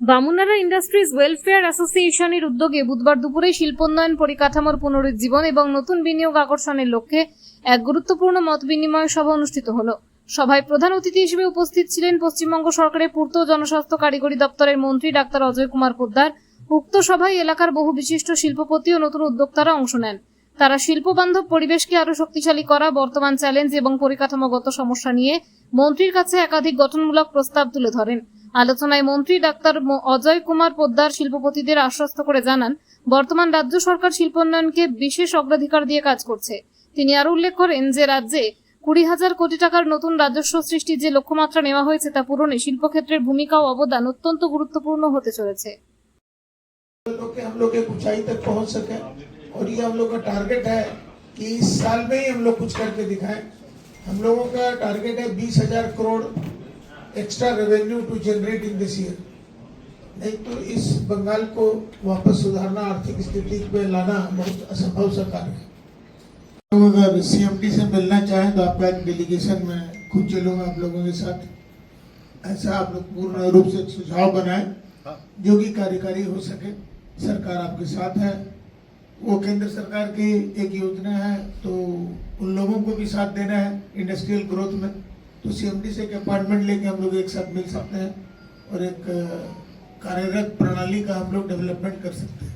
Bamunara industries welfare অ্যাসোসিয়েশনের উদ্যোগে বুধবার দুপুরে শিল্পোন্নয়ন পরিকাঠামোর পুনরুজ্জীবন এবং নতুন বিনিয়োগ আকর্ষণের লক্ষ্যে এক গুরুত্বপূর্ণ মত বিনিময় সভা অনুষ্ঠিত হলো। সভায় প্রধান অতিথি হিসেবে উপস্থিত ছিলেন পশ্চিমবঙ্গ সরকারের পূর্ত ও জনস্বাস্থ্য কারিগরি দপ্তরের মন্ত্রী ডাক্তার অজয় কুমার পোদ্দার। উক্ত সভায় এলাকার বহু বিশিষ্ট শিল্পপতি ও নতুন উদ্যোক্তারা অংশ নেন। তারা শিল্পবান্ধব পরিবেশকে আরো শক্তিশালী করা, বর্তমান চ্যালেঞ্জ এবং পরিকাঠামোগত সমস্যা নিয়ে মন্ত্রীর কাছে একাধিক গঠনমূলক প্রস্তাব তুলে ধরেন। আলোচনায় মন্ত্রী ডাক্তার অজয় কুমার পোদ্দার শিল্পপতিদের আশ্বস্ত করে জানান, বর্তমান রাজ্য সরকার শিল্পোন্নয়নকে বিশেষ অগ্রাধিকার দিয়ে কাজ করছে। তিনি আরো উল্লেখ করেন যে রাজ্যে 20,000 কোটি টাকার নতুন রাজস্ব সৃষ্টির যে লক্ষ্যমাত্রা নেওয়া হয়েছে তা পূরণে শিল্পক্ষেত্রের ভূমিকা ও অবদান অত্যন্ত গুরুত্বপূর্ণ হতে চলেছে। हम लोग एक ऊंचाई तक पहुंच सके और ये हम लोग का टारगेट है कि इस साल में ही हम लोग कुछ करके दिखाएं। हम लोगों का टारगेट है 20,000 crore extra revenue to generate in this year. नहीं तो इस बंगाल को वापस सुधारना, आर्थिक स्थिति पे लाना बहुत असंभव सा कार्य है। अगर सीएमडी से मिलना चाहें तो आपका एक डेलीगेशन में खुद चलूंगा आप लोगों के साथ। ऐसा आप लोग पूर्ण रूप से सुझाव बनाएं जो कि कार्यकारी हो सके। सरकार आपके साथ है, वो केंद्र सरकार की एक योजना है तो उन लोगों को भी साथ देना है इंडस्ट्रियल ग्रोथ में। तो सीएमडी से एक अपॉइंटमेंट लेके हम लोग एक साथ मिल सकते हैं और एक कार्यरत प्रणाली का हम लोग डेवलपमेंट कर सकते हैं।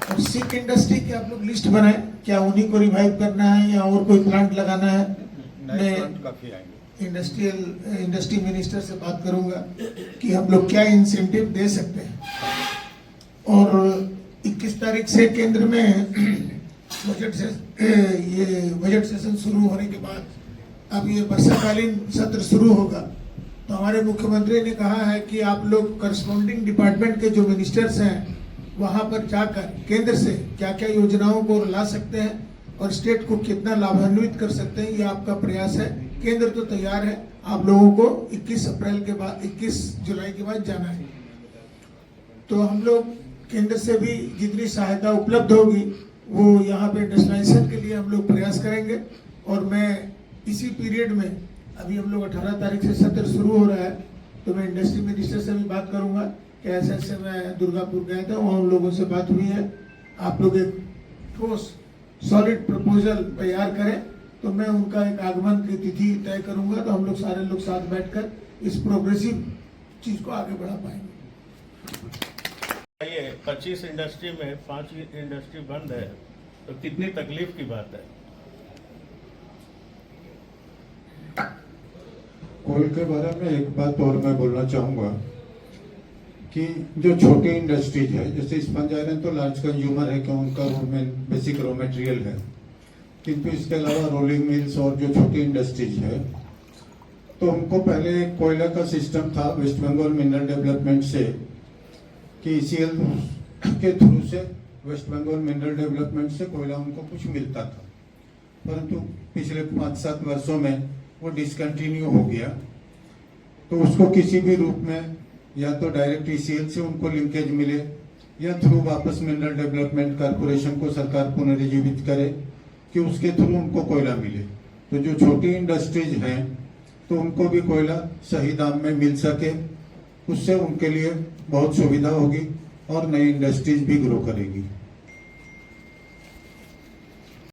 और सिक इंडस्ट्री की आप लोग लिस्ट बनाएं, क्या उन्हीं को रिवाइव करना है या और कोई प्लांट लगाना है। मैं इंडस्ट्री मिनिस्टर से बात करूंगा कि हम लोग क्या इंसेंटिव दे सकते हैं। और 21 तारीख से केंद्र में बजट सेशन शुरू होने के बाद अब ये वर्षाकालीन सत्र शुरू होगा तो हमारे मुख्यमंत्री ने कहा है कि आप लोग करस्पॉन्डिंग डिपार्टमेंट के जो मिनिस्टर्स हैं वहां पर जाकर केंद्र से क्या क्या योजनाओं को ला सकते हैं और स्टेट को कितना लाभान्वित कर सकते हैं, ये आपका प्रयास है। केंद्र तो तैयार है, आप लोगों को 21 जुलाई के बाद जाना है। तो हम लोग केंद्र से भी जितनी सहायता उपलब्ध होगी वो यहाँ पे इंडस्ट्रियलाइजेशन के लिए हम लोग प्रयास करेंगे। और मैं इसी पीरियड में अभी हम लोग 18 तारीख से सत्र शुरू हो रहा है तो मैं इंडस्ट्री मिनिस्टर से भी बात करूंगा कि ऐसे मैं दुर्गापुर गया था, वहाँ उन लोगों से बात हुई है। आप लोग एक ठोस सॉलिड प्रपोजल तैयार करें तो मैं उनका एक आगमन की तिथि तय करूंगा तो हम लोग सारे लोग साथ बैठकर इस प्रोग्रेसिव चीज को आगे बढ़ा पाएंगे। 25 इंडस्ट्री में 5 इंडस्ट्री बंद है तो कितनी तकलीफ की बात है। कोल के बारे में एक बात और मैं बोलना चाहूँगा कि जो छोटी इंडस्ट्रीज है, जैसे स्पंज आयरन तो लार्ज कंज्यूमर है कि उनका बेसिक रॉ मटेरियल है, किंतु इसके अलावा रोलिंग मिल्स और जो छोटी इंडस्ट्रीज है तो उनको पहले कोयला का सिस्टम था वेस्ट बंगाल मिनरल डेवलपमेंट से कि ECL के थ्रू से वेस्ट बंगाल मिनरल डेवलपमेंट से कोयला उनको कुछ मिलता था, परंतु पिछले 5-7 वर्षों में वो डिसकंटिन्यू हो गया। तो उसको किसी भी रूप में या तो डायरेक्ट ECL से उनको लिंकेज मिले या थ्रू वापस मिनरल डेवलपमेंट कॉर्पोरेशन को सरकार पुनर्जीवित करे कि उसके थ्रू उनको कोयला मिले। तो जो छोटी इंडस्ट्रीज हैं तो उनको भी कोयला सही दाम में मिल सके, उससे उनके लिए बहुत सुविधा होगी और नई इंडस्ट्रीज भी ग्रो करेगी।